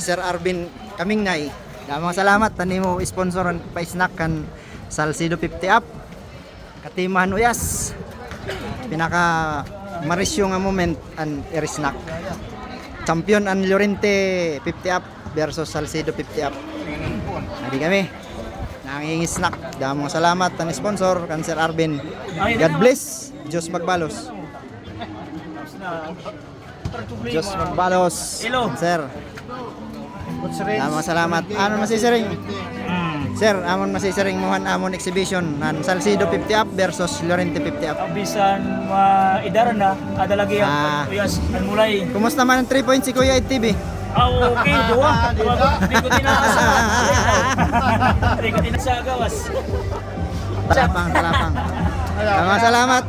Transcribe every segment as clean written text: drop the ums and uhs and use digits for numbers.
Sir Arvin Kamingnay. Damang salamat tani mo sponsor pa snack kan Salcido 50 up. Katimahan uyas. Pinaka marisyo nga moment an snack. Champion an Llorente 50 up versus Salcido 50 up. Hindi kami nangingi snack. Damang salamat tani sponsor kan Sir Arvin. God bless. Diyos magbalos. Diyos magbalos. Sir. Salamat. Ano masisiring? Sir, amon masisiring mohan amon exhibition nan Salcido 50 up versus Llorente 50 up. Bisan idaran na ada lagi ang tuyas ang mulai. Kumusta man ang 3 points si Kuya Ed TV? Okay, dua. Hindi ko tinasa. Hindi ko tinasa gawas. Talapang. Salamat.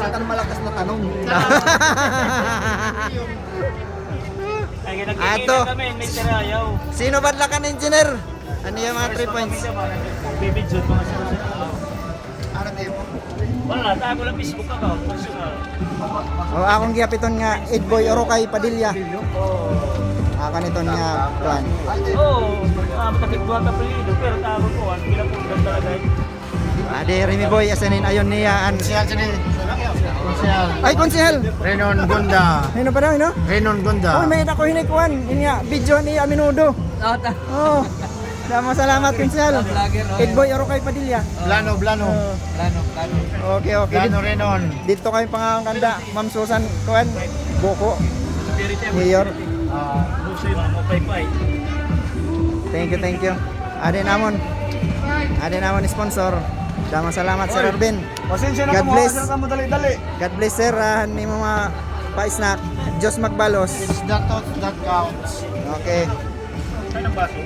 Kan malakas na tanong. Ato. Kami may tirayaw. Sino badlakan engineer? Ano yung mga 3 points? Bibidjot mga sila. Ano tayo mo? Wala, tago lang Facebook account. Personal. O akong giapiton nga Edboy Orokay Padilla. Akan ito nga plan. Oo, matakit buhat na pilido. Pero tago ko, ang pinapundan talaga. Ade Remy Boy asanin ayon niya an. Konsehal sini. Konsehal. Ay konsehal. Renon Gonda. Ano pa daw no? Renon Gonda. Oh, may ako hinikuan. Ini nga video ni Aminudo. Oh. Salamat konsehal. Edboy Orokay Padilla. Blano. Okay. Blano Renon. Dito kami pangangkanda, Ma'am Susan Kuan, Boko, Mayor. Lucy, mga pay-pay. Thank you. Ade namon sponsor. Damang salamat Sir Arvin. Pasensya God bless. mo dali-dali. God bless sir, ni mga pa-snack. Diyos magbalos. It's that thought that counts. Okay. Saan ang baso?